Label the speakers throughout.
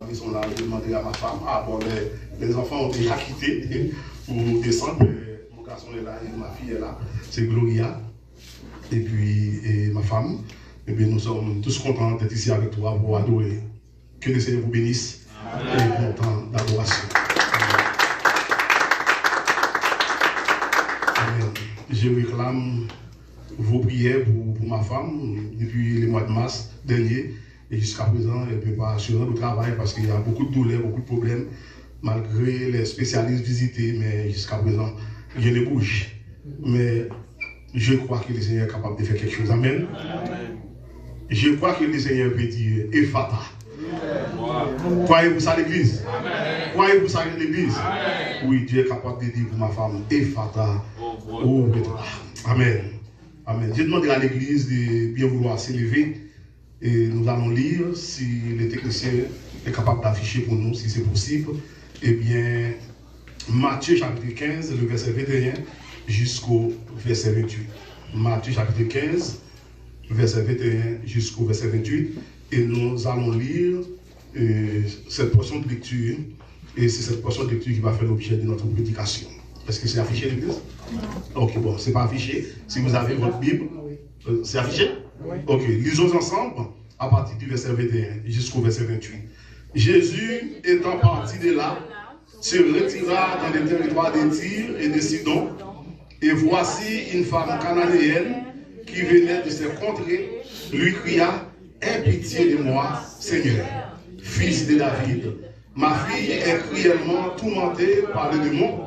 Speaker 1: Ils sont là, je demandais à ma femme. Ah bon, les enfants ont déjà quitté pour descendre, mais mon garçon est là et ma fille est là. C'est Gloria. Et puis ma femme. Et bien nous sommes tous contents d'être ici avec toi pour adorer. Que le Seigneur vous bénisse. Amen. Et bon temps d'adoration. Amen. Je réclame vos prières pour ma femme depuis les mois de mars dernier. Et jusqu'à présent, elle ne peut pas assurer le travail parce qu'il y a beaucoup de douleurs, beaucoup de problèmes, malgré les spécialistes visités. Mais jusqu'à présent, rien ne bouge. Mais je crois que le Seigneur est capable de faire quelque chose. Amen. Amen. Je crois que le Seigneur peut dire Ephata. Croyez-vous ça l'église? Croyez-vous ça l'église? Oui, Dieu est capable de dire pour ma femme Ephata. Oh, Amen. Amen. Je demande à l'église de bien vouloir s'élever. Et nous allons lire, si le technicien est capable d'afficher pour nous, si c'est possible, eh bien, Matthieu chapitre 15, le verset 21 jusqu'au verset 28. Matthieu chapitre 15, verset 21 jusqu'au verset 28. Et nous allons lire cette portion de lecture. Et c'est cette portion de lecture qui va faire l'objet de notre prédication. Est-ce que c'est affiché l'église? Ok, bon, c'est pas affiché. Si vous avez votre Bible, c'est affiché? Ok, lisons ensemble à partir du verset 21 jusqu'au verset 28. Jésus étant parti de là, se retira dans les territoires de Tyr et de Sidon, et voici une femme cananéenne qui venait de ces contrées, lui cria, aie pitié de moi, Seigneur, fils de David. Ma fille est cruellement tourmentée par le démon.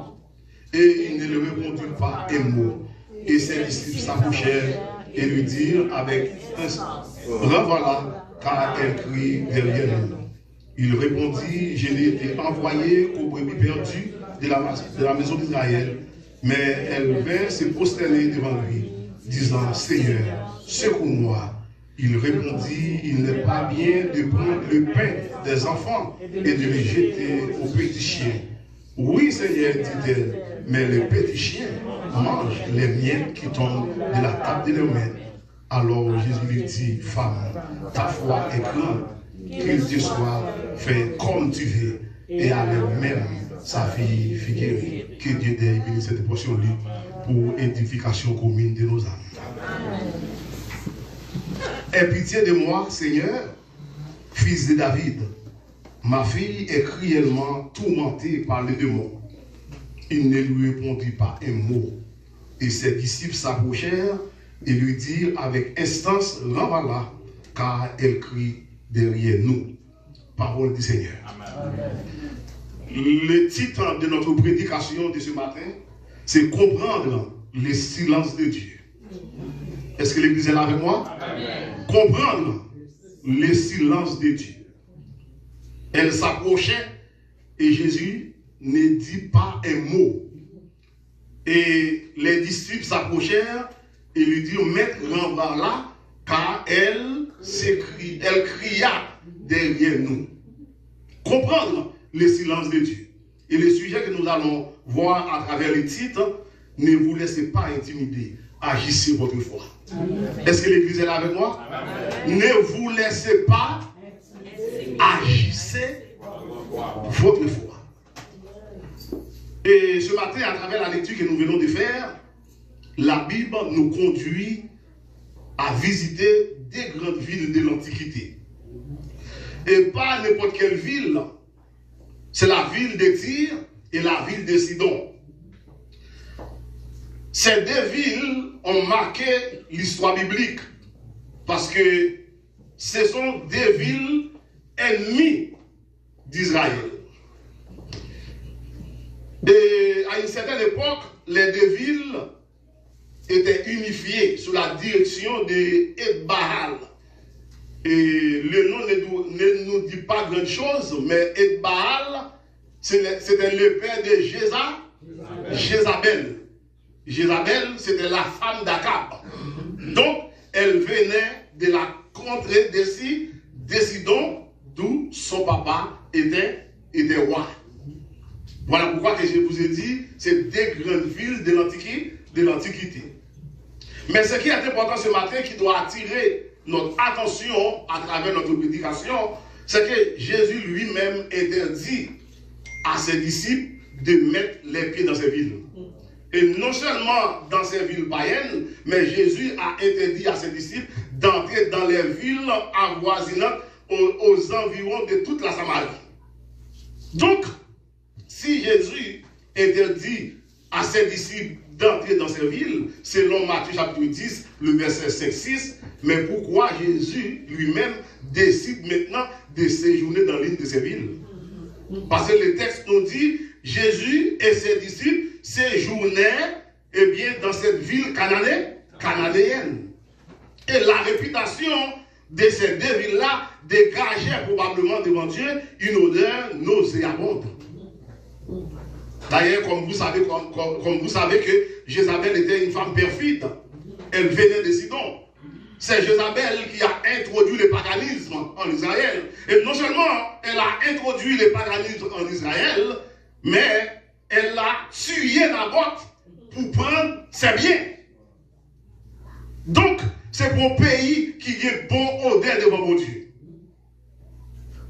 Speaker 1: Et il ne lui répondit pas un mot. Et ses disciples s'approchèrent et lui dirent avec un revoilà, car elle crie derrière nous. Il répondit, je n'ai été envoyé qu'aux brebis perdues de la maison d'Israël. Mais elle vint se prosterner devant lui, disant, Seigneur, secours-moi. Il répondit, il n'est pas bien de prendre le pain des enfants et de le jeter aux petits chiens. Oui, Seigneur, dit-elle, mais les petits chiens mangent les miettes qui tombent de la table de leurs maîtres. Alors Jésus lui dit, femme, ta foi est grande, qu'il te soit fait comme tu veux. Et à même sa fille fut guérie. Que Dieu bénisse cette portion-là pour édification commune de nos âmes. Aie pitié de moi, Seigneur, fils de David. Ma fille est cruellement tourmentée par les démons. Il ne lui répondit pas un mot. Et ses disciples s'approchèrent et lui dirent avec instance, renvoie-la, car elle crie derrière nous. Parole du Seigneur. Amen. Le titre de notre prédication de ce matin, c'est comprendre le silence de Dieu. Est-ce que l'église est là avec moi? Amen. Comprendre le silence de Dieu. Elle s'approchait et Jésus ne dit pas un mot. Et les disciples s'approchèrent et lui dirent, Maître, renvoie-la, car elle cria derrière nous. Comprendre le silence de Dieu. Et le sujet que nous allons voir à travers les titres, ne vous laissez pas intimider. Agissez votre foi. Est-ce que l'église est là avec moi? Amen. Ne vous laissez pas, agissez votre foi. Et ce matin, à travers la lecture que nous venons de faire, la Bible nous conduit à visiter des grandes villes de l'Antiquité. Et pas n'importe quelle ville. C'est la ville de Tyr et la ville de Sidon. Ces deux villes ont marqué l'histoire biblique parce que ce sont deux villes ennemies d'Israël. Et à une certaine époque, les deux villes étaient unifiées sous la direction de Baal. Et le nom ne nous dit pas grand chose, mais Baal, c'était le père de Jézabel. Jézabel, c'était la femme d'Akab. Donc, elle venait de la contrée de Sidon, d'où son papa était roi. Voilà pourquoi que je vous ai dit, c'est deux grandes villes de l'Antiquité. Mais ce qui est important ce matin, qui doit attirer notre attention à travers notre prédication, c'est que Jésus lui-même interdit à ses disciples de mettre les pieds dans ces villes. Et non seulement dans ces villes païennes, mais Jésus a interdit à ses disciples d'entrer dans les villes avoisinantes aux environs de toute la Samarie. Donc, si Jésus interdit à ses disciples d'entrer dans ces villes, selon Matthieu chapitre 10, le verset 5-6, mais pourquoi Jésus lui-même décide maintenant de séjourner dans l'une de ces villes? Parce que le texte nous dit, Jésus et ses disciples séjournaient dans cette ville cananéenne. Et la réputation de ces deux villes-là dégageait probablement devant Dieu une odeur nauséabonde. D'ailleurs, comme vous savez que Jézabel était une femme perfide. Elle venait de Sidon. C'est Jézabel qui a introduit le paganisme en Israël. Et non seulement elle a introduit le paganisme en Israël, mais elle a tué Naboth pour prendre ses biens. Donc, c'est pour un pays qui est bon odeur devant mon Dieu.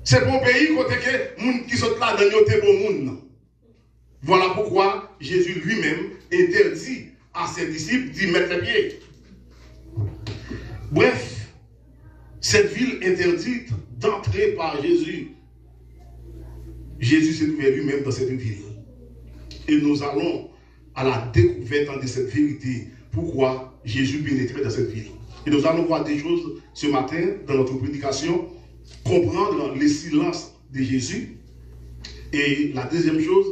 Speaker 1: C'est pour un pays côté que les gens qui sont là dans le bon monde. Voilà pourquoi Jésus lui-même interdit à ses disciples d'y mettre les pieds. Bref, cette ville interdite d'entrer par Jésus. Jésus s'est trouvé lui-même dans cette ville. Et nous allons à la découverte de cette vérité. Pourquoi Jésus pénétrait dans cette ville. Et nous allons voir des choses ce matin dans notre prédication. Comprendre les silences de Jésus. Et la deuxième chose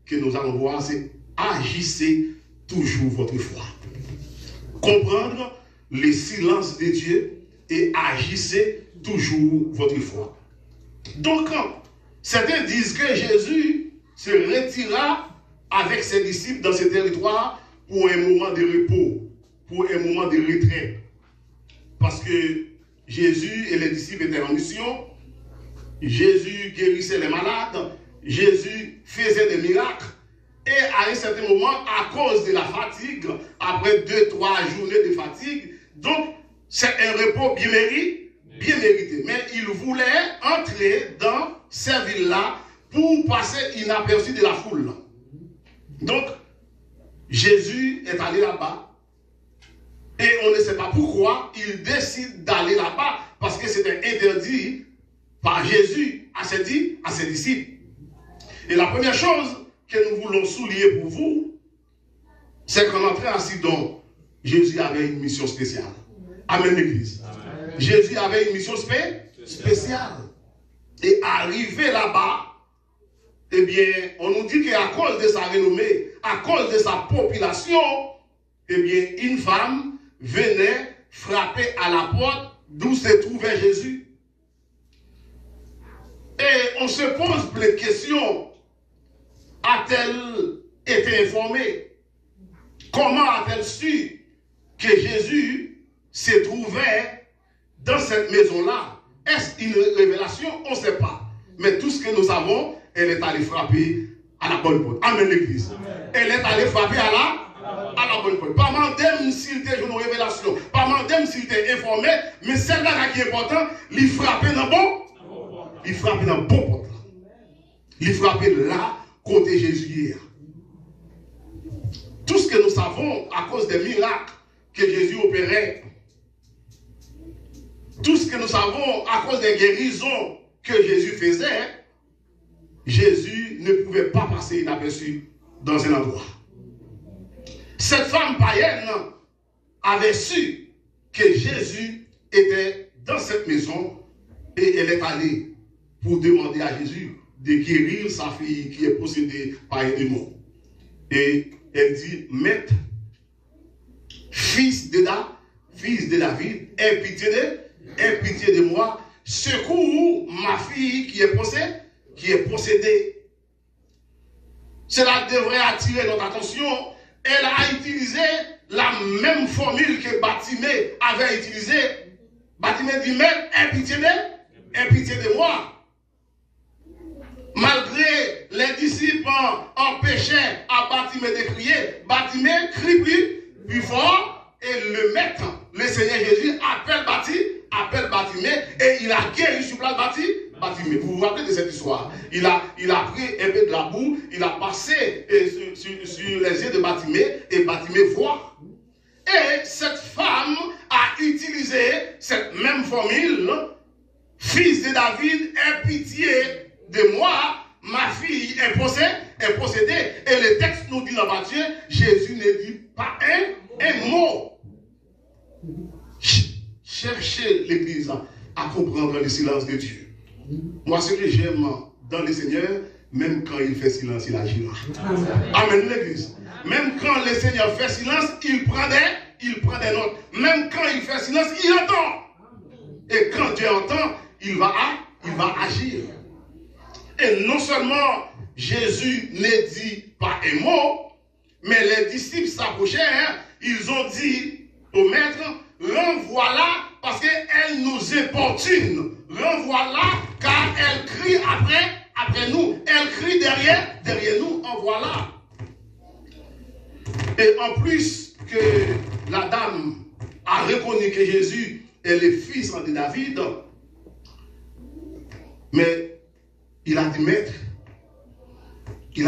Speaker 1: que nous allons voir, c'est agissez toujours votre foi. Comprendre les silences de Dieu et agissez toujours votre foi. Donc, certains disent que Jésus se retira avec ses disciples dans ce territoire pour un moment de repos, pour un moment de retrait. Parce que Jésus et les disciples étaient en mission, Jésus guérissait les malades, Jésus faisait des miracles. Et à un certain moment, à cause de la fatigue, après 2-3 journées de fatigue, donc c'est un repos bien mérité. Mais il voulait entrer dans ces villes-là pour passer inaperçu de la foule. Donc, Jésus est allé là-bas. Et on ne sait pas pourquoi il décide d'aller là-bas, parce que c'était interdit par Jésus à ses disciples. Et la première chose que nous voulons souligner pour vous, c'est qu'en entrant à Sidon, Jésus avait une mission spéciale. Amen, l'Église. Jésus avait une mission spéciale. Et arrivé là-bas, eh bien, on nous dit qu'à cause de sa renommée, à cause de sa population, eh bien, une femme venait frapper à la porte d'où se trouvait Jésus. Et on se pose plein de questions. A-t-elle été informée? Comment a-t-elle su que Jésus se trouvait dans cette maison-là? Est-ce une révélation? On ne sait pas. Mais tout ce que nous savons, elle est allée frapper à la bonne porte. Amen, l'Église. Elle est allée frapper à la bonne porte. Pas mandem s'il était une révélation, pas mandem s'il était informé, mais celle-là qui est importante, il frappait dans bon. Il frappait dans bon porte. Il frappait là, côté Jésus hier. Tout ce que nous savons à cause des miracles que Jésus opérait, tout ce que nous savons à cause des guérisons que Jésus faisait, Jésus ne pouvait pas passer inaperçu dans un endroit. Cette femme païenne avait su que Jésus était dans cette maison et elle est allée pour demander à Jésus de guérir sa fille qui est possédée par un démon. Et elle dit, Maître, fils de David, aie pitié de moi, secours ma fille qui est possédée. Cela devrait attirer notre attention. Elle a utilisé la même formule que Bartimée avait utilisée. Bartimée dit, Maître, aie pitié de moi. Malgré les disciples empêchaient à Bartimée de crier, Bartimée crie plus fort et le maître, le Seigneur Jésus, appelle Bartimée et il a guéri sur place Bartimée. Vous vous rappelez de cette histoire? Il a pris un peu de la boue, il a passé sur les yeux de Bartimée et Bartimée voit. Et cette femme a utilisé cette même formule. Fils de David, aie pitié de moi, ma fille est possédée. Et le texte nous dit dans Matthieu, Jésus ne dit pas un mot. Cherchez l'Église à comprendre le silence de Dieu. Moi, ce que j'aime dans le Seigneur, même quand il fait silence, il agit. Amen, l'Église. Même quand le Seigneur fait silence, il prend des notes. Même quand il fait silence, il entend. Et quand Dieu entend, il va agir. Et non seulement Jésus ne dit pas un mot, mais les disciples s'approchèrent, ils ont dit au maître, renvoie-la parce qu'elle nous importune. Renvoie-la car elle crie après nous. Elle crie derrière nous, envoie-la. Et en plus que la dame a reconnu que Jésus est le fils de David, mais il a dit maître. Et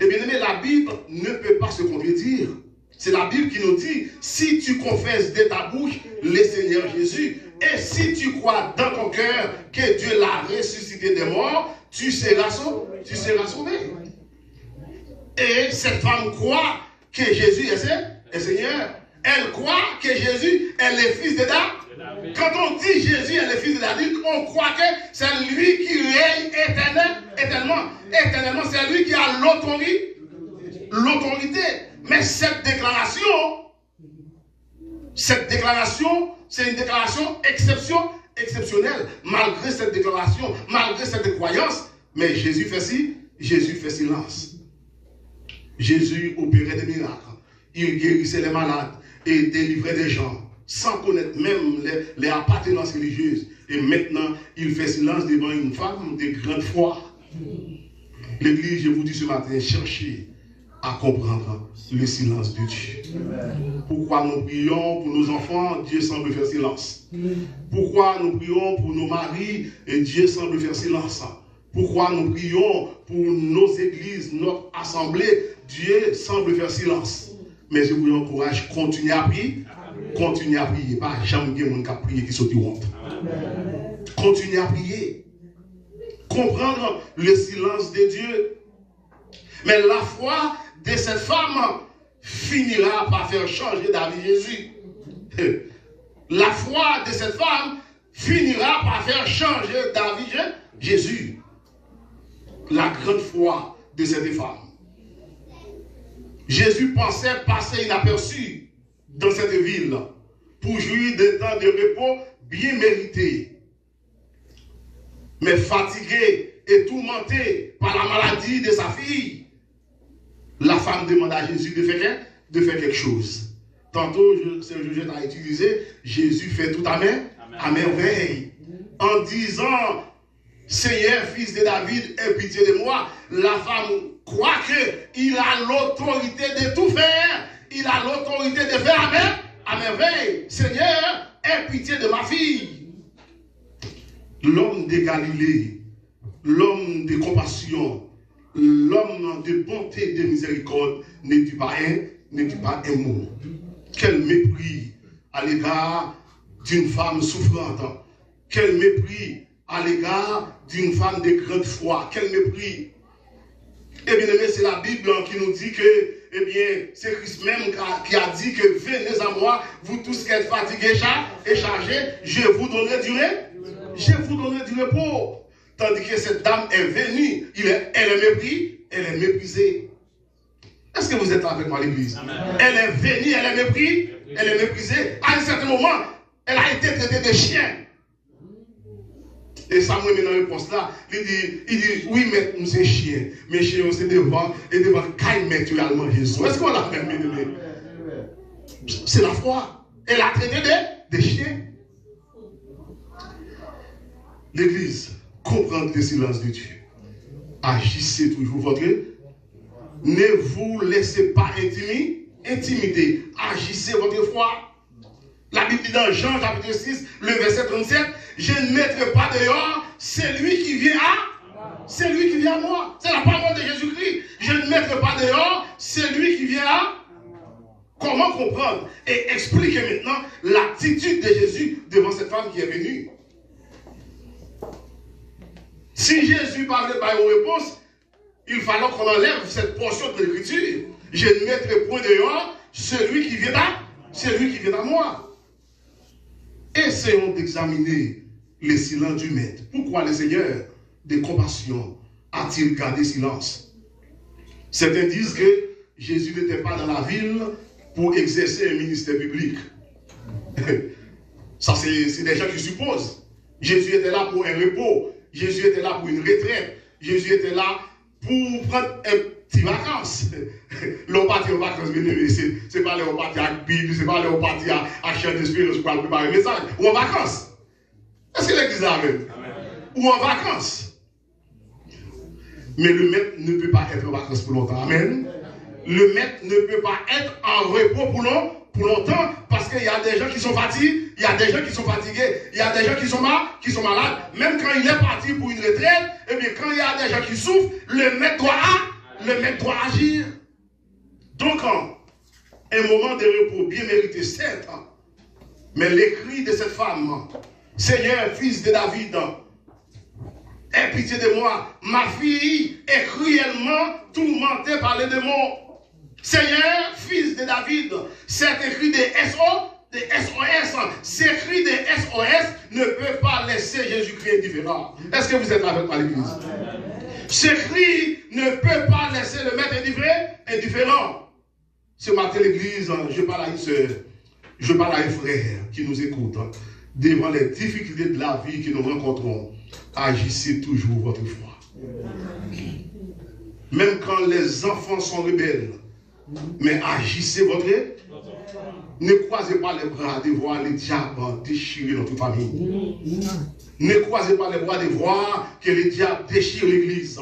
Speaker 1: bien aimé, la Bible ne peut pas se contredire. C'est la Bible qui nous dit, si tu confesses de ta bouche le Seigneur Jésus, et si tu crois dans ton cœur que Dieu l'a ressuscité des morts, tu seras sauvé. Et cette femme croit que Jésus est Seigneur. Elle croit que Jésus est le fils de David. Quand on dit Jésus est le fils de David, on croit que c'est lui qui règne éternellement. Éternellement, c'est lui qui a l'autorité. Mais cette déclaration, c'est une déclaration exceptionnelle. Malgré cette déclaration, malgré cette croyance, mais Jésus fait silence. Jésus opérait des miracles. Il guérissait les malades et délivrait des gens sans connaître même les appartenances religieuses. Et maintenant, il fait silence devant une femme de grande foi. L'Église, je vous dis ce matin, cherchez à comprendre le silence de Dieu. Pourquoi nous prions pour nos enfants, Dieu semble faire silence. Pourquoi nous prions pour nos maris et Dieu semble faire silence. Pourquoi nous prions pour nos églises, notre assemblée, Dieu semble faire silence. Mais je vous encourage, continuez à prier. Continuez à prier. Pas jamais quelqu'un qui a prié qui saute honte. Continuez à prier. Comprendre le silence de Dieu. Mais la foi de cette femme finira par faire changer David Jésus. La foi de cette femme finira par faire changer David Jésus. La grande foi de cette femme. Jésus pensait passer inaperçu dans cette ville pour jouir d'un temps de repos bien mérité. Mais fatigué et tourmenté par la maladie de sa fille, la femme demande à Jésus de faire quelque chose. Tantôt, ce que je t'ai utilisé, Jésus fait tout à merveille. En disant, Seigneur, fils de David, aie pitié de moi, la femme croit qu'il a l'autorité de tout faire. Il a l'autorité de faire à merveille. Seigneur, aie pitié de ma fille. L'homme de Galilée, l'homme de compassion, l'homme de bonté et de miséricorde ne dit pas un mot. Quel mépris à l'égard d'une femme souffrante. Quel mépris à l'égard d'une femme de grande foi. Quel mépris. Eh bien aimé, c'est la Bible qui nous dit que, eh bien, c'est Christ même qui a dit que venez à moi, vous tous qui êtes fatigués et chargés, je vous donnerai du repos. Tandis que cette dame est venue, elle est méprisée. Est-ce que vous êtes là avec moi, l'église? Elle est venue, elle est méprisée. À un certain moment, elle a été traitée de chien. Et Samuel, dans la réponse là, il dit, oui, mais nous sommes chiens. Mais chiens, c'est devant, et devant, caille, mais tu as Jésus. Est-ce qu'on l'a fait, bien? C'est la foi. Elle a traité des chiens. L'église, comprendre le silence de Dieu. Agissez toujours votre. Ne vous laissez pas intimider. Agissez votre foi. La Bible dit dans Jean chapitre 6, le verset 37, je ne mettrai pas dehors c'est lui qui vient à, c'est lui qui vient à moi. C'est la parole de Jésus-Christ. Je ne mettrai pas dehors, c'est lui qui vient à. Comment comprendre et expliquer maintenant l'attitude de Jésus devant cette femme qui est venue? Si Jésus parlait par une réponse, il fallait qu'on enlève cette portion de l'écriture. Je ne mettrai point dehors celui qui vient à moi. Essayons d'examiner les silences du maître. Pourquoi le Seigneur de compassion a-t-il gardé silence? Certains disent que Jésus n'était pas dans la ville pour exercer un ministère public. Ça, c'est des gens qui supposent. Jésus était là pour un repos. Jésus était là pour une retraite. Jésus était là pour prendre un petit vacances. L'on partit en vacances, c'est pas l'on partit à la Bible, c'est pas l'on partit à Chien d'Espérance pour préparer un message. Ou en vacances. Est-ce que l'église a amen? Ou en vacances. Mais le maître ne peut pas être en vacances pour longtemps. Amen. Le maître ne peut pas être en repos pour longtemps parce qu'il y a des gens qui sont fatigués, il y a des gens qui sont fatigués, il y a des gens qui sont malades. Même quand il est parti pour une retraite, et bien quand il y a des gens qui souffrent, le maître doit agir. Donc, un moment de repos bien mérité, certes, mais les cris de cette femme, Seigneur, fils de David, aie pitié de moi, ma fille est cruellement tourmentée par les démons. Seigneur, fils de David, c'est écrit des SOS. Ces cris des SOS ne peuvent pas laisser Jésus-Christ indifférent. Est-ce que vous êtes avec moi, l'église? Ces cris ne peuvent pas laisser le maître indifférent. Ce matin, l'église, je parle à une soeur, je parle à un frère qui nous écoute. Devant les difficultés de la vie que nous rencontrons, agissez toujours votre foi. Même quand les enfants sont rebelles, mais agissez votre. Ne croisez pas les bras de voir les diables déchirer notre famille. Ne croisez pas les bras de voir que les diables déchirent l'église.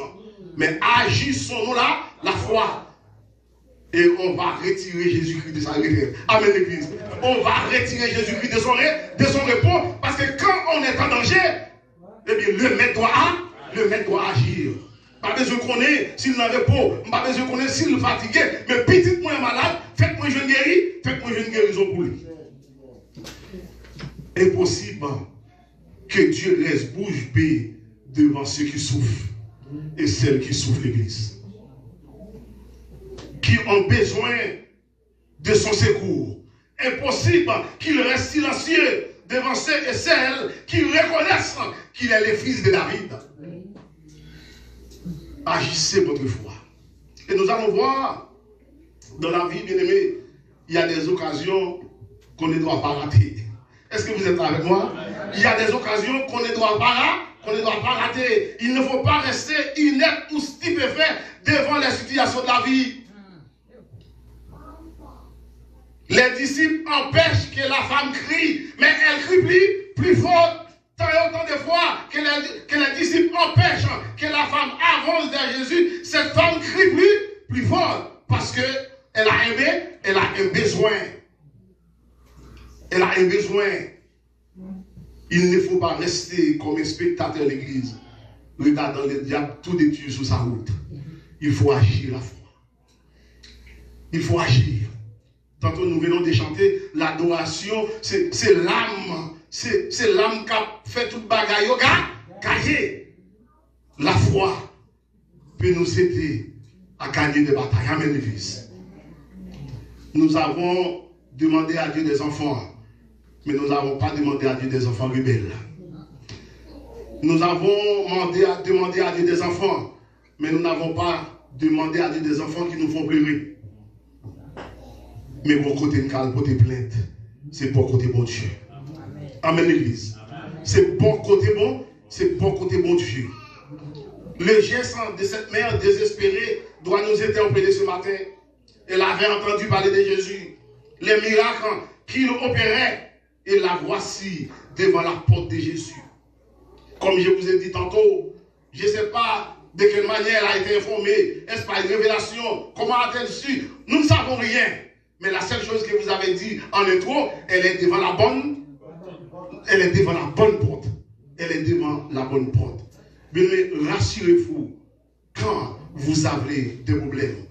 Speaker 1: Mais agissons-nous là, la foi. Et on va retirer Jésus-Christ de sa retraite. Amen, l'église. On va retirer Jésus-Christ de son repos. Parce que quand on est en danger, eh bien, le maître doit agir. Pas besoin de connaître s'il est en repos, pas besoin de connaître s'il est fatigué, mais petit moi malade, faites-moi une jeune guérison pour lui. Impossible que Dieu reste bouche bée devant ceux qui souffrent et celles qui souffrent l'église. Qui ont besoin de son secours. Impossible qu'il reste silencieux devant ceux et celles qui reconnaissent qu'il est le fils de David. Agissez votre foi. Et nous allons voir, dans la vie, bien aimé, il y a des occasions qu'on ne doit pas rater. Est-ce que vous êtes avec moi? Il y a des occasions qu'on ne doit pas rater. Il ne faut pas rester inerte ou stupéfait devant les situations de la vie. Les disciples empêchent que la femme crie, mais elle crie plus fort. Tant et autant de fois que les disciples empêchent que la femme avance vers Jésus, cette femme crie plus fort parce qu'elle a un besoin. Elle a un besoin. Il ne faut pas rester comme un spectateur de l'église, regardant les diables tout détruire sur sa route. Il faut agir la foi. Il faut agir. Tantôt nous venons de chanter l'adoration, c'est l'âme. C'est l'âme qui a fait toute bagaille. Gagner. La foi peut nous aider à gagner des batailles. Amen, l'église. Nous avons demandé à Dieu des enfants, mais nous n'avons pas demandé à Dieu des enfants rebelles. Nous avons demandé à Dieu des enfants, mais nous n'avons pas demandé à Dieu des enfants qui nous font pleurer. Mais mon côté calme, côté plainte, c'est pour côté bon Dieu. Amen, l'église. C'est bon côté bon, c'est bon côté bon Dieu. Le geste de cette mère désespérée doit nous interpeller ce matin. Elle avait entendu parler de Jésus, les miracles qu'il opérait, et la voici devant la porte de Jésus. Comme je vous ai dit tantôt, je ne sais pas de quelle manière elle a été informée. Est-ce pas une révélation? Comment a-t-elle su? Nous ne savons rien. Mais la seule chose que vous avez dit en intro, elle est devant la bonne porte. elle est devant la bonne porte. Mais rassurez-vous, quand vous avez des problèmes,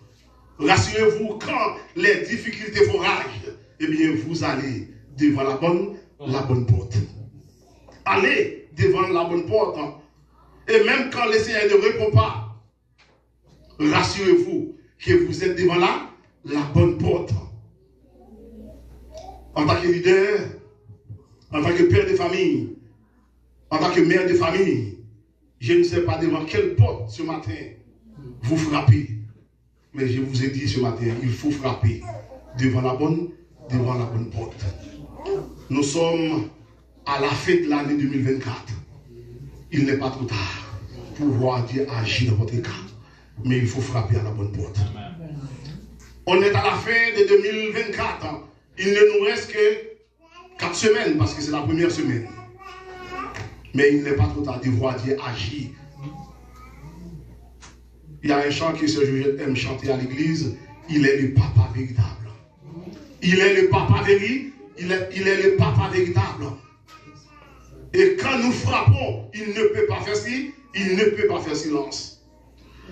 Speaker 1: rassurez-vous, quand les difficultés vous ragent, eh bien, vous allez devant la bonne porte. Allez devant la bonne porte. Et même quand le Seigneur ne répond pas, rassurez-vous que vous êtes devant la bonne porte. En tant que leader, en tant que père de famille, en tant que mère de famille, je ne sais pas devant quelle porte ce matin vous frappez. Mais je vous ai dit ce matin, il faut frapper devant la bonne porte. Nous sommes à la fin de l'année 2024. Il n'est pas trop tard pour voir Dieu agir dans votre cas. Mais il faut frapper à la bonne porte. On est à la fin de 2024. Il ne nous reste que 4 semaines parce que c'est la première semaine. Mais il n'est pas trop tard de voir Dieu agir. Il y a un chant que ce jour aime chanter à l'église. Il est le papa véritable. Il est le papa véritable. Il est le papa véritable. Et quand nous frappons, il ne peut pas faire ci, il ne peut pas faire silence.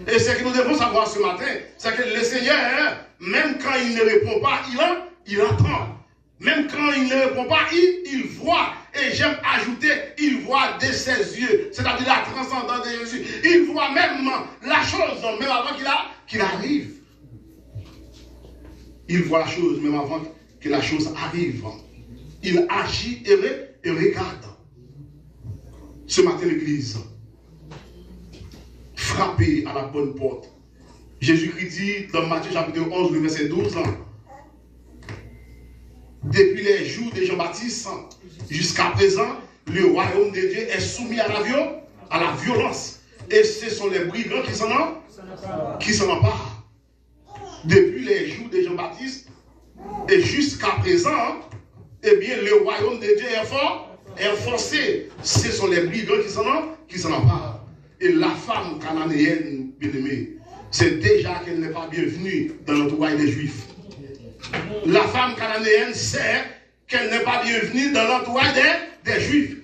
Speaker 1: Et ce que nous devons savoir ce matin, c'est que le Seigneur, même quand il ne répond pas, il entend. Même quand il ne répond pas, il voit. Et j'aime ajouter, il voit de ses yeux. C'est-à-dire la transcendance de Jésus. Il voit même la chose, même avant qu'il arrive. Il voit la chose, même avant que la chose arrive. Il agit et regarde. Ce matin, l'église, frappez à la bonne porte. Jésus-Christ dit dans Matthieu chapitre 11, le verset 12, depuis les jours de Jean-Baptiste jusqu'à présent, le royaume de Dieu est soumis à la violence. Et ce sont les brigands qui s'en emparent. Depuis les jours de Jean-Baptiste et jusqu'à présent, eh bien, le royaume de Dieu est forcé. Ce sont les brigands qui s'en emparent. Et la femme cananéenne, bien-aimée, c'est déjà qu'elle n'est pas bienvenue dans l'entourage des Juifs. La femme cananéenne sait qu'elle n'est pas bienvenue dans l'entourage des Juifs.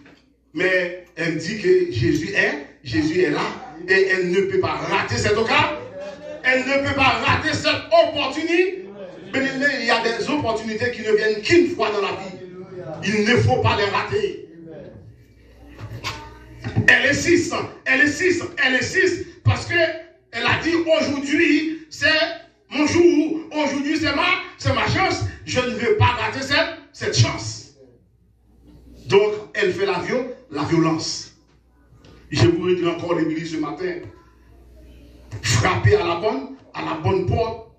Speaker 1: Mais elle dit que Jésus est là. Et elle ne peut pas rater cette occasion. Elle ne peut pas rater cette opportunité. Bien-aimé, il y a des opportunités qui ne viennent qu'une fois dans la vie. Il ne faut pas les rater. Elle insiste parce qu'elle a dit aujourd'hui c'est mon jour, aujourd'hui c'est ma chance, je ne veux pas rater cette chance. Donc elle fait la violence. Je vous redis encore l'église ce matin, frapper à la bonne porte,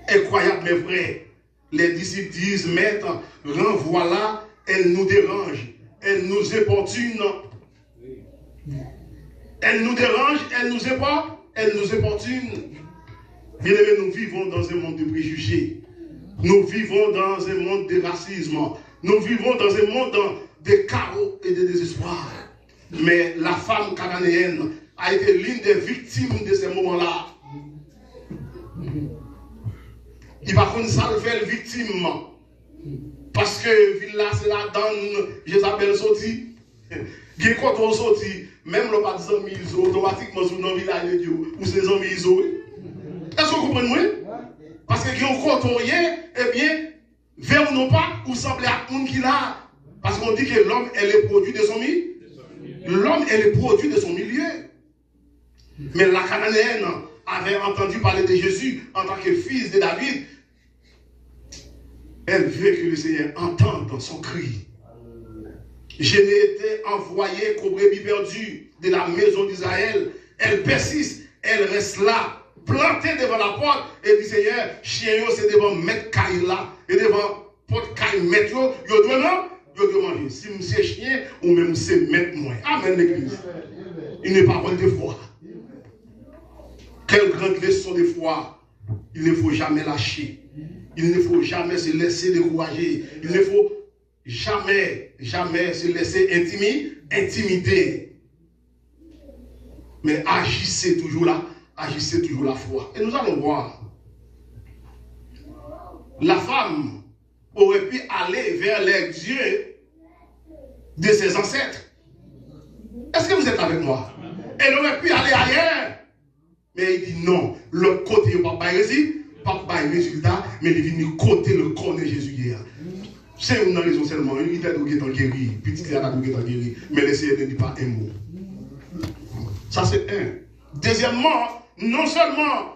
Speaker 1: incroyable mais vrai. Les disciples disent, maître, renvoie-la, elle nous dérange, elle nous importune. Elle nous dérange, elle nous importune. Bien aimé, nous vivons dans un monde de préjugés. Nous vivons dans un monde de racisme. Nous vivons dans un monde de chaos et de désespoir. Mais la femme cananéenne a été l'une des victimes de ces moments-là. Il va qu'on salve victime. Parce que Villa, c'est la donne, Jézabel sorti. Quand on sorti, même le pas des amis automatiquement sur nos villages de Dieu, ou ses amis isolés. Est-ce que vous comprenez moi? Parce que quand on rien, eh bien, vers nous pas, ou semble à un qui l'a. Parce qu'on dit que l'homme est le produit de son milieu. L'homme est le produit de son milieu. Mais la Cananéenne avait entendu parler de Jésus en tant que fils de David. Elle veut que le Seigneur entende son cri. Je n'ai été envoyé qu'aux brebis perdues de la maison d'Israël. Elle persiste, elle reste là, plantée devant la porte, et dit Seigneur, chien c'est devant mettre caille là, et devant porte caille mettre yo, yo doit manger. Si c'est chien, ou même c'est mettre moi. Amen l'église. Il n'est pas bon de foi. Quelle grande leçon de foi. Il ne faut jamais lâcher. Il ne faut jamais se laisser décourager. Il ne faut jamais se laisser intimider. Mais agissez toujours là, agissez toujours la foi. Et nous allons voir. La femme aurait pu aller vers les dieux de ses ancêtres. Est-ce que vous êtes avec moi? Elle aurait pu aller ailleurs. Mais il dit non. L'autre côté, il n'y a pas de résultat, mais il vient du côté le corps de Jésus hier. C'est une raison seulement. Il t'a dit qu'il est guéri. Petit, il a dit qu'il est guéri. Mais le Seigneur ne dit pas un mot. Ça, c'est un. Deuxièmement, non seulement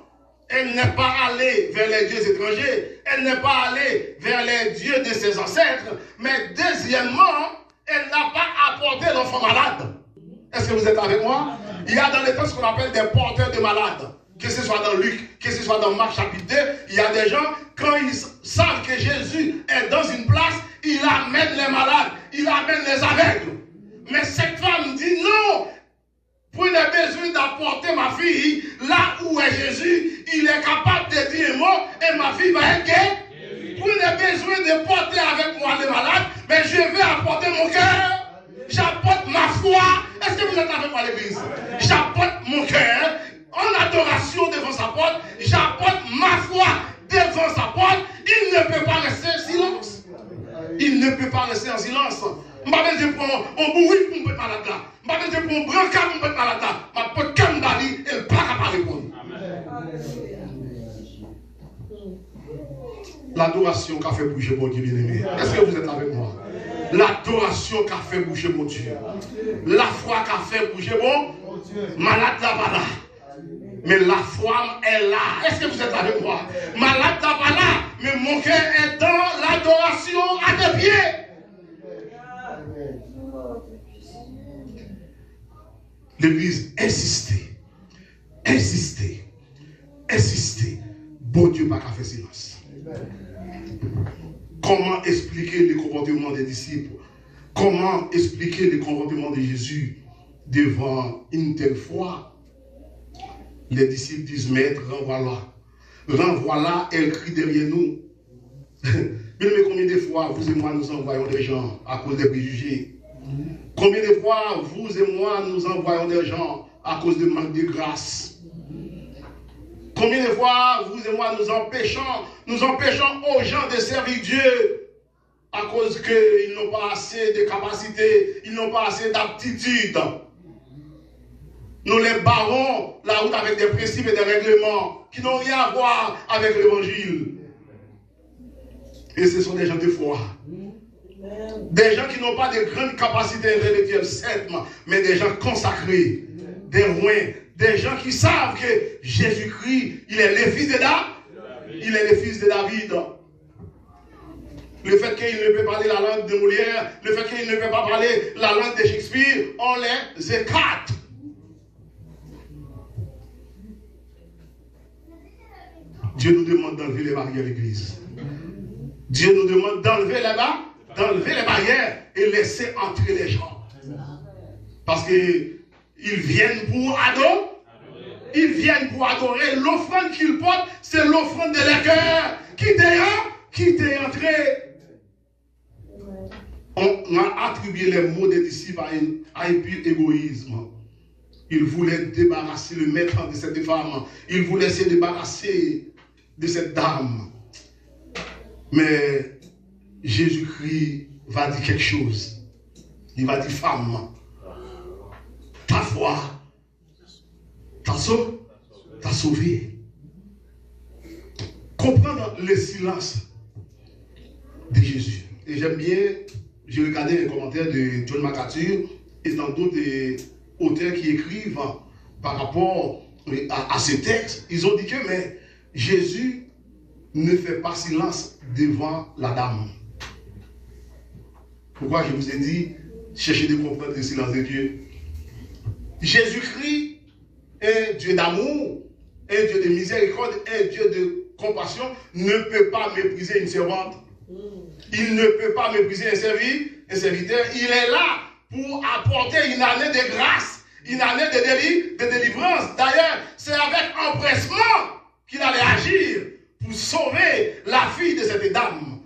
Speaker 1: elle n'est pas allée vers les dieux étrangers, elle n'est pas allée vers les dieux de ses ancêtres, mais deuxièmement, elle n'a pas apporté l'enfant malade. Est-ce que vous êtes avec moi? Il y a dans les temps ce qu'on appelle des porteurs de malades. Que ce soit dans Luc, que ce soit dans Marc chapitre 2, il y a des gens, quand ils savent que Jésus est dans une place, il amène les malades, il amène les aveugles. Mais cette femme dit non. Pour le besoin d'apporter ma fille là où est Jésus, il est capable de dire un mot et ma fille va être guérie. Pour le besoin de porter avec moi les malades, mais je vais apporter mon cœur. J'apporte ma foi. Est-ce que vous êtes avec moi l'église? J'apporte mon cœur en adoration devant sa porte. J'apporte ma foi devant sa porte. Il ne peut pas rester en silence. Il ne peut pas rester en silence. Je prends un bruit pour me mettre malade là. Je prends un brancard pour me mettre malade là. Je prends un cambali et le pas capable de répondre. L'adoration qu'a fait bouger mon Dieu bien-aimé. Est-ce que vous êtes avec moi? L'adoration qu'a fait bouger mon Dieu. La foi qu'a fait bouger mon Dieu. Malade là-bas là. Mais la foi est là. Est-ce que vous êtes avec moi? Malade là-bas là. Mais mon cœur est dans l'adoration à tes pieds. L'église insistait. Bon Dieu, pas qu'à faire silence. Comment expliquer le comportement des disciples? Comment expliquer le comportement de Jésus devant une telle foi? Les disciples disent, Maître, renvoie-la. Renvoie-la, elle crie derrière nous. Mais combien de fois, vous et moi, nous envoyons des gens à cause des préjugés? Combien de fois, vous et moi, nous envoyons des gens à cause de manque de grâce? Combien de fois, vous et moi, nous empêchons aux gens de servir Dieu à cause qu'ils n'ont pas assez de capacité, ils n'ont pas assez d'aptitude. Nous les barrons la route avec des principes et des règlements qui n'ont rien à voir avec l'évangile. Et ce sont des gens de foi. Des gens qui n'ont pas de grandes capacités intellectuelles, certes, mais des gens consacrés, des rois, des gens qui savent que Jésus-Christ, il est le fils de David. Il est le fils de David. Le fait qu'il ne peut pas parler la langue de Molière, le fait qu'il ne peut pas parler la langue de Shakespeare, on les écarte. Dieu nous demande d'enlever les barrières de l'Église. Dieu nous demande d'enlever les barrières et laisser entrer les gens. Parce qu'ils viennent pour adorer. Ils viennent pour adorer. L'offrande qu'ils portent, c'est l'offrande de leur cœur. Qui t'est entré. On a attribué les mots des disciples à un pur égoïsme. Ils voulaient débarrasser le maître de cette femme. Ils voulaient se débarrasser de cette dame. Mais Jésus-Christ va dire quelque chose. Il va dire, femme, ta foi t'a sauvé. Comprendre le silence de Jésus. Et j'aime bien, j'ai regardé les commentaires de John MacArthur et dans d'autres auteurs qui écrivent par rapport à ces textes. Ils ont dit que mais Jésus ne fait pas silence devant la dame. Pourquoi je vous ai dit, cherchez de comprendre le silence de Dieu. Jésus-Christ est Dieu d'amour, est Dieu de miséricorde, est Dieu de compassion, ne peut pas mépriser une servante. Il ne peut pas mépriser un serviteur. Il est là pour apporter une année de grâce, une année de délivrance. D'ailleurs, c'est avec empressement qu'il allait agir pour sauver la fille de cette dame.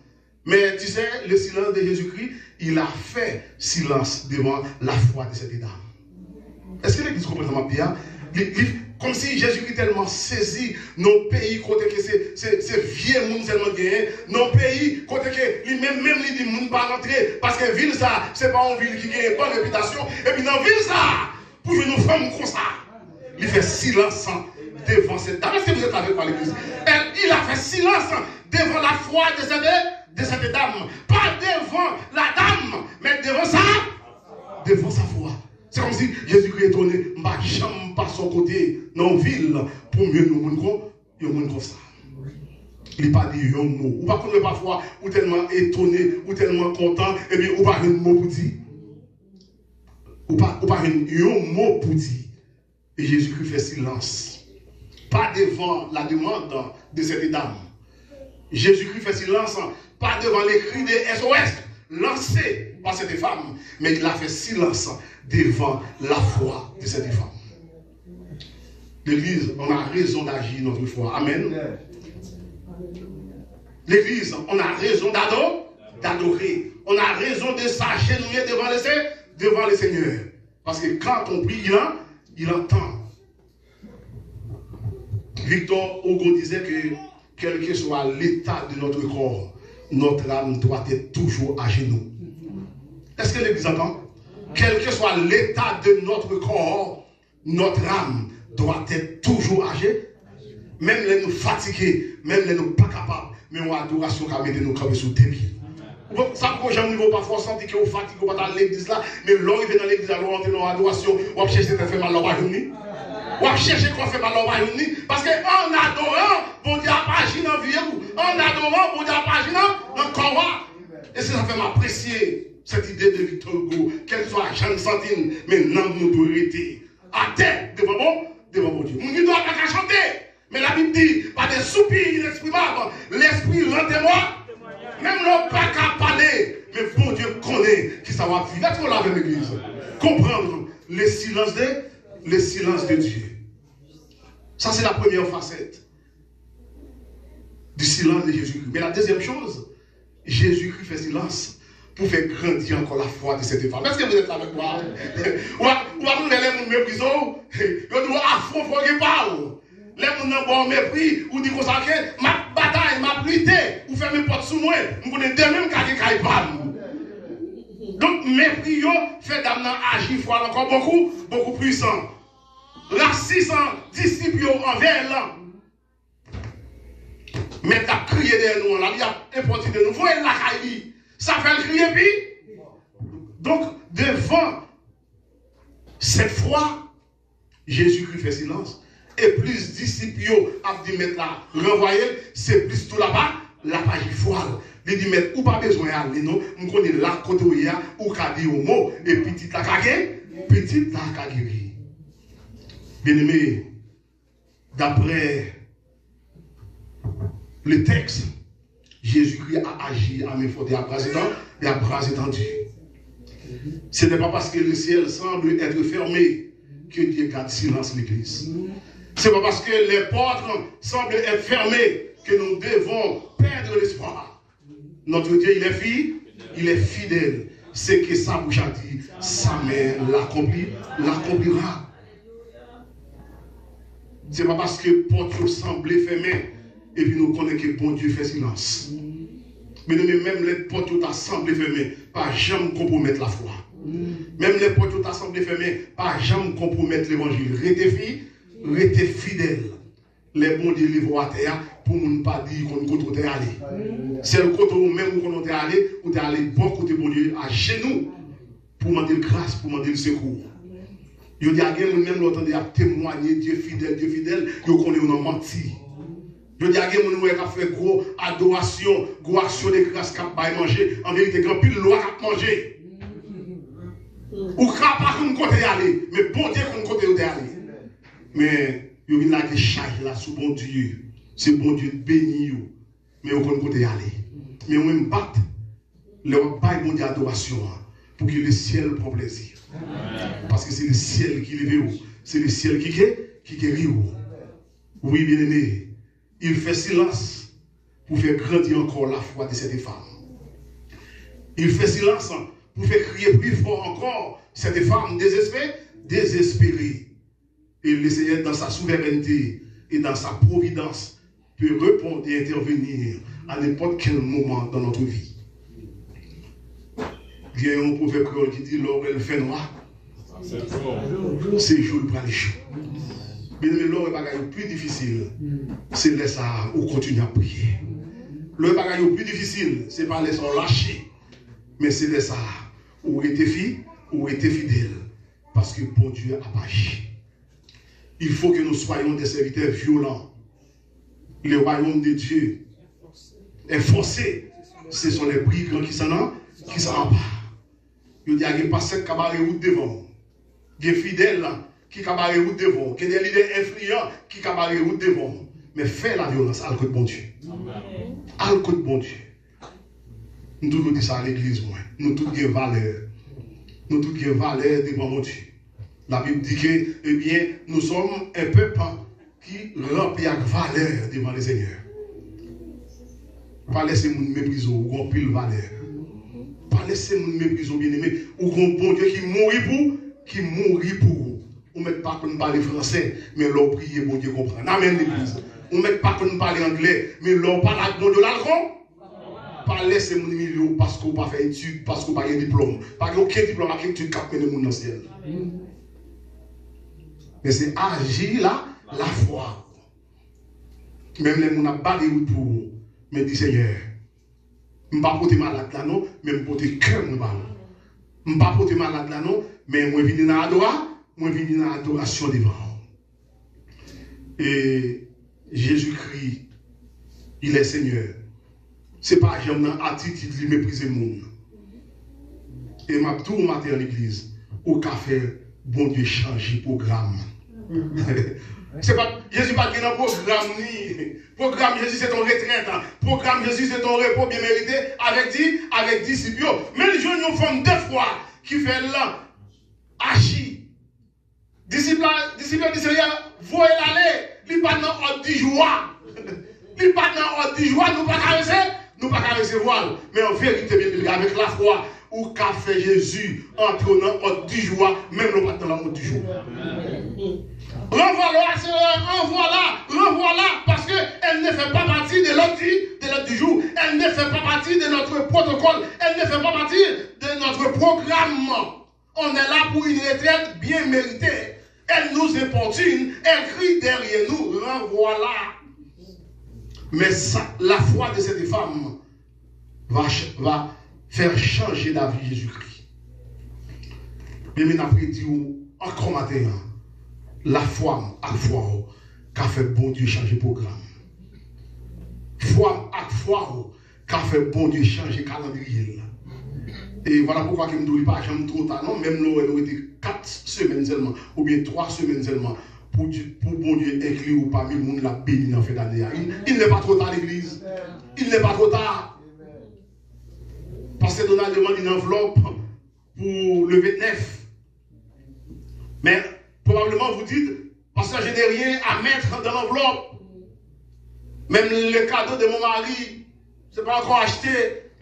Speaker 1: Mais tu sais, le silence de Jésus-Christ, il a fait silence devant la foi de cette dame. Est-ce que l'Église comprend ça, Pierre? Comme si Jésus-Christ tellement saisi nos pays, côté que c'est vieux monde tellement gagné, nos pays, côté que lui-même, il dit monde pas rentrer, parce que ville ça, c'est pas une ville qui a une bonne réputation, et puis dans ville ça, pour nous femmes comme ça, il fait silence devant cette dame. Est-ce que vous êtes avec moi l'église? Il a fait silence devant la foi de cette dame, pas devant la dame, mais devant sa foi. C'est comme si Jésus-Christ est étonné, ma jambe pas son côté dans la ville pour mieux nous montrer comme ça. Il n'a pas dit un mot. Ou pas qu'on parfois, ou tellement étonné, ou tellement content, et bien, ou pas un mot pour dire. Ou pas un mot pour dire. Et Jésus-Christ fait silence. Pas devant la demande de cette dame. Jésus-Christ fait silence, pas devant les cris des SOS lancés par cette femme, mais il a fait silence devant la foi de cette femme. L'Église, on a raison d'agir notre foi. Amen. L'Église, on a raison d'adorer. On a raison de s'agenouiller devant le Seigneur. Parce que quand on prie, il entend. Victor Hugo disait que quel que soit l'état de notre corps, notre âme doit être toujours à genoux. Est-ce que l'Église entend? Quel que soit l'état de notre corps, notre âme doit être toujours à genoux. Même les nous fatigués, même les nous pas capables, mais on a adoration qui a mis nous camper sous tes pieds. Ça pour que j'aime niveau parfois sentir que vous fatiguez, vous pas dans l'église là, mais l'on est dans l'église là, l'on est dans l'adoration, on cherche à faire mal l'homme à journée. On cherche à faire mal l'homme à journée, parce qu'en adorant, bon Dieu a pas agi dans la vie, en adorant, bon Dieu a pas agi dans le corps. Et ça fait m'apprécier cette idée de Victor Hugo, qu'elle soit Jeanne Santine, mais non, nous devons rester à terre devant mon Dieu. Nous ne doit pas chanter, mais la Bible dit, par des soupirs inexprimables, l'esprit lentement. Même l'homme pas qu'à parler, mais bon Dieu connaît qui ça va vivre. Est-ce qu'on l'a avec l'église? Comprendre le silence de Dieu. Ça, c'est la première facette du silence de Jésus-Christ. Mais la deuxième chose, Jésus-Christ fait silence pour faire grandir encore la foi de cette femme. Est-ce que vous êtes avec moi? Ou à nous, les gens méprisent, ils disent, à fond, il faut qu'ils parlent. Les gens n'ont pas mépris, ou disent comme ça, ma bataille, ma lutte, ou faire mes portes sous moi, je connais deux mêmes qui parlent. Donc, mépris, fait d'amener agir foi encore beaucoup puissant. Racisme, disciple envers là. Mais t'as crié derrière nous, là, il y a importé de nous. Vous voyez la caille, ça fait le crier, puis. Donc, devant cette foi, Jésus-Christ fait silence. Et plus disciples a dit mettre là, renvoyer, c'est plus tout là-bas, la page foire. Il dit mettre ou pas besoin d'aller, non, on connaît là côté où il y a, ou qu'a dit au mot, et petit la guéri. Bien aimé, d'après le texte, Jésus-Christ a agi à mes fautes et à bras étendus. Ce n'est pas parce que le ciel semble être fermé que Dieu garde silence l'église. Ce n'est pas parce que les portes semblent être fermées que nous devons perdre l'espoir. Notre Dieu, il est fidèle. Ce que sa bouche a dit, sa main l'accomplira. Ce n'est pas parce que les portes semblent fermées et puis nous connaissons que bon Dieu fait silence. Mais même les portes semblent fermées, pas jamais compromettre la foi. Même les portes semblent fermées, pas jamais compromettre l'évangile. Restez fidèle. Les bons Dieu livrent à terre pour ne pas dire qu'on côté est allé. C'est le côté où même où on est allé, où tu es allé bon côté bon Dieu à genoux pour demander grâce, pour demander le secours. Il y a des gens même l'entendent à témoigner Dieu fidèle, ils connaissent on menti. Il y a des gens qui ont fait gros adoration, gros action de grâce qui ont manger. En vérité, grand pile loi qui a mangé. Ou pas qu'on côté aller, mais bon Dieu qu'on côté où aller. Mais il y a des charges là sous bon Dieu. C'est bon Dieu béni. Mais on ne peut aller. Mais on même battre le bail bon Dieu adoration pour que le ciel prenne plaisir. Parce que c'est le ciel qui lève. C'est le ciel qui guérit. Oui, bien aimé. Il fait silence pour faire grandir encore la foi de cette femme. Il fait silence pour faire crier plus fort encore cette femme désespérée. Et le Seigneur, dans sa souveraineté et dans sa providence, peut répondre et intervenir à n'importe quel moment dans notre vie. Il y a un proverbe qui dit, l'or elle fait noir, c'est jour pour aller chaud. Mais l'or est le plus difficile, c'est laisser ça ou continuer à prier. Le bagage le plus difficile, c'est pas laisser lâcher, mais c'est laisser ça ou être fidèle, parce que bon Dieu a agi. Il faut que nous soyons des serviteurs violents. Le royaume de Dieu est forcé. Ce sont les brigands qui s'en emparent. Il n'y a pas 7 cabarets route devant. Des fidèles qui cabarets route devant. Des leaders influents qui cabarets route devant. Mais fais la violence à l'côté de bon Dieu. À l'côté de bon Dieu. Nous tous nous disons ça à l'église. Nous tous avons valeur. Nous tous avons valeur devant mon Dieu. La Bible dit que, eh bien, nous sommes un peuple qui remplit avec valeur devant le Seigneur. Pas laisser nous mépriser ou qu'on pile valeur. Pas laisser nous mépriser bien aimé ou qu'on bon Dieu qui mourit pour. On ne met pas pour nous parler français, mais l'on prie bon Dieu comprend. Amen l'église. On ne met pas pour nous parler anglais, mais l'on parle avec bon Dieu l'alcool. Pas laisser mon milieu parce qu'on n'a pas fait études, parce qu'on n'a pas de diplôme. Pas aucun diplôme avec études qui a mené dans le ciel. Mais c'est agir là, la foi. Même les gens n'ont pas de route pour vous. Mais dit Seigneur, je ne vais pas porter malade là non, mais je vais porter cœur. Je ne vais pas porter malade là non, mais je vais venir dans l'adoration devant. Et Jésus-Christ, il est Seigneur. Ce n'est pas j'aime dans l'attitude de mépriser le monde. Et ma tout matin à l'église, au café, bon Dieu changer programme. C'est pas Jésus pas dans programme ni programme Jésus c'est ton retraite, programme Jésus c'est ton repos bien mérité avec disciples. Mais les jeunes nous font deux fois qui fait là agir. Disciples du Seigneur, voyez l'aller, il pas dans ordre du joie. Il pas dans ordre du joie, nous pas caresser voile, mais en vérité bien avec la foi ou qu'a fait Jésus entre dans ordre du joie, même nous pas dans l'ordre du joie. Renvoie-la, parce qu'elle ne fait pas partie de l'ordre du jour. Elle ne fait pas partie de notre protocole. Elle ne fait pas partie de notre programme. On est là pour une retraite bien méritée. Elle nous importune, elle crie derrière nous, renvoie-la. Mais ça, la foi de cette femme va faire changer la vie de Jésus-Christ. Mais maintenant, après, dit encore matin, la foi à foi qu'a fait bon Dieu changer programme. Foi à foi qu'a fait bon Dieu changer calendrier. Et voilà pourquoi je ne dis pas jamais trop tard, non, même nous avons été 4 semaines seulement, ou bien 3 semaines seulement, pour bon Dieu inclure ou parmi le monde la béni en fin d'année. Il n'est pas trop tard l'église. Il n'est pas trop tard. Parce que Donald demande une enveloppe pour le 29. Mais probablement vous dites, parce que je n'ai rien à mettre dans l'enveloppe. Même le cadeau de mon mari, ce n'est pas encore acheté.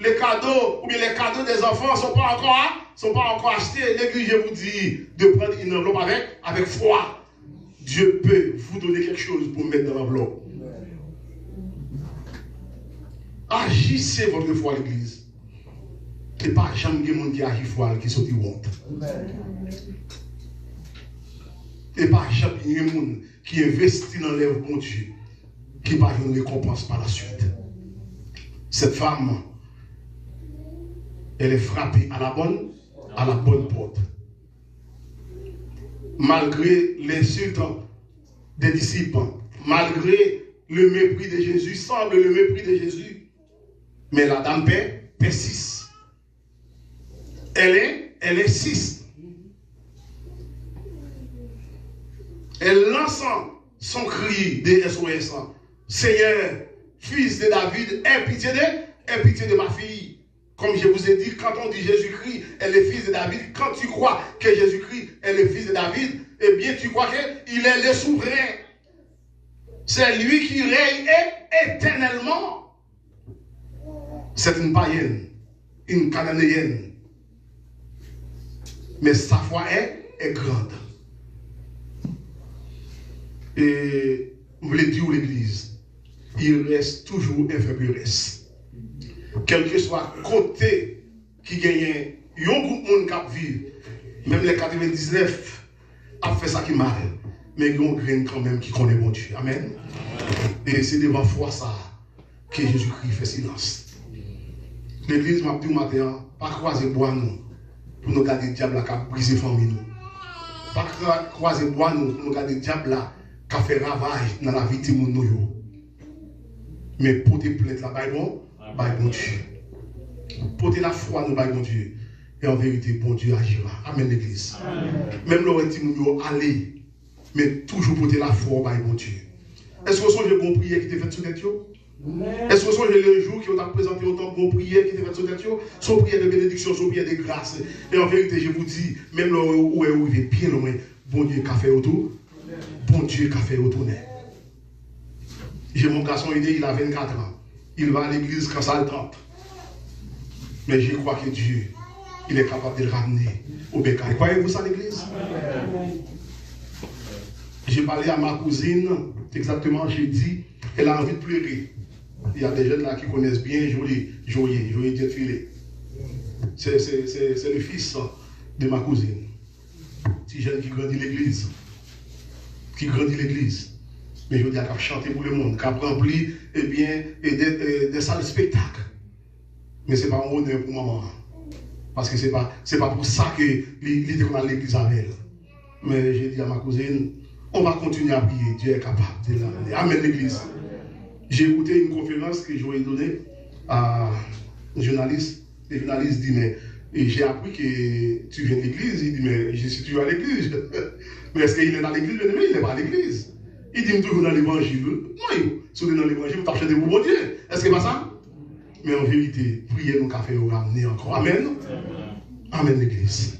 Speaker 1: Les cadeaux, ou bien les cadeaux des enfants ne sont pas encore achetés. L'église, je vous dis, de prendre une enveloppe avec foi. Dieu peut vous donner quelque chose pour mettre dans l'enveloppe. Agissez votre foi à l'église. Et pas jamais des gens qui agissent foi qui sont honte. Et pas jamais des gens qui investissent dans l'œuvre de Dieu qui va une récompense par la suite. Cette femme, elle est frappée à la bonne porte. Malgré l'insulte des disciples, malgré le mépris de Jésus, semble le mépris de Jésus, mais la dame persiste. Elle insiste. Elle lance son cri de SOS. Seigneur, fils de David, aie pitié de ma fille. Comme je vous ai dit, quand on dit Jésus-Christ est le fils de David, quand tu crois que Jésus-Christ est le fils de David, eh bien tu crois qu'il est le souverain. C'est lui qui règne éternellement. C'est une païenne, une cananéenne. Mais sa foi est grande. Et je voulais dire l'église, il reste toujours un faible reste. Quel que soit côté qui gagne, il y a un groupe de monde qui vit, même les 99 a fait ça qui mal, mais il y a un grain quand même qui connaît bon Dieu. Amen. Et c'est devant foi ça que Jésus-Christ fait silence. L'église m'a dit au matin, pas croiser bois nous, pour nous garder le diable qui a brisé la famille nous. Pas croiser bois nous, pour nous garder le diable qui a fait ravage dans la vie de nous. Mais porter plainte là, bon Dieu. Porter la foi nous, bon Dieu. Et en vérité, bon Dieu agira. Amen l'église. Même le petit nous aller, mais toujours porter la foi, bon Dieu. Est-ce que vous avez bon prière qui était faite sur tête? Est-ce que vous avez le jour qui ont présenté autant de bonnes prières qui étaient faites sur tête? Son prière de bénédiction, son prière de grâce. Et en vérité, je vous dis, même là où il est bien loin, bon Dieu qui a fait autour. Bon Dieu qui a fait autour. J'ai mon garçon, il a 24 ans. Il va à l'église quand ça le tente. Mais je crois que Dieu, il est capable de le ramener au bécaye. Croyez-vous ça l'église? J'ai parlé à ma cousine, exactement, j'ai dit, elle a envie de pleurer. Il y a des jeunes là qui connaissent bien Joyer Filet. C'est le fils de ma cousine. Petit jeune qui grandit l'église. Mais je veux dire, qui a chanté pour le monde, qui a rempli des salles de spectacle. Mais ce n'est pas un honneur pour maman. Parce que ce n'est pas pour ça qu'il était à l'église avec elle. Mais j'ai dit à ma cousine, on va continuer à prier. Dieu est capable de l'amener. Amen l'église. J'ai écouté une conférence que j'aurais donnée à un journaliste. Le journaliste dit, mais j'ai appris que tu viens de l'église. Il dit, mais je suis toujours à l'église. Mais est-ce qu'il est dans l'église? Mais il n'est pas à l'église. Il dit, toujours dans l'évangile. Moi, si vous êtes dans l'évangile, vous t'achetez pour bon Dieu. Est-ce que c'est pas ça? Mais en vérité, priez nous café au ramener encore. Amen. Amen l'église.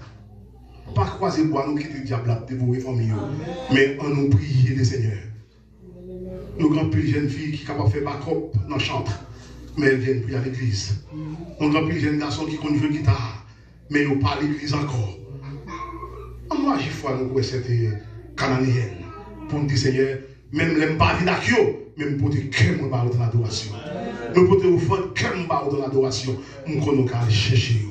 Speaker 1: Pas croiser bois nous quitter le diable à dévorer famille. Mais en nous prier le Seigneur. Nous avons plus de jeunes filles qui sont capables de faire backup dans le chantre. Mais elles viennent prier à l'église. Nous avons plus de jeunes garçons qui connaissent jouer guitare. Mais ils n'ont pas à l'église encore. Moi, j'ai foi nous cette cananéenne. Pour nous dire, Seigneur, même les pas d'accio, même pour dire que nous parlons de l'adoration. Nous pour te offrir que nous parlons de l'adoration. Nous allons chercher.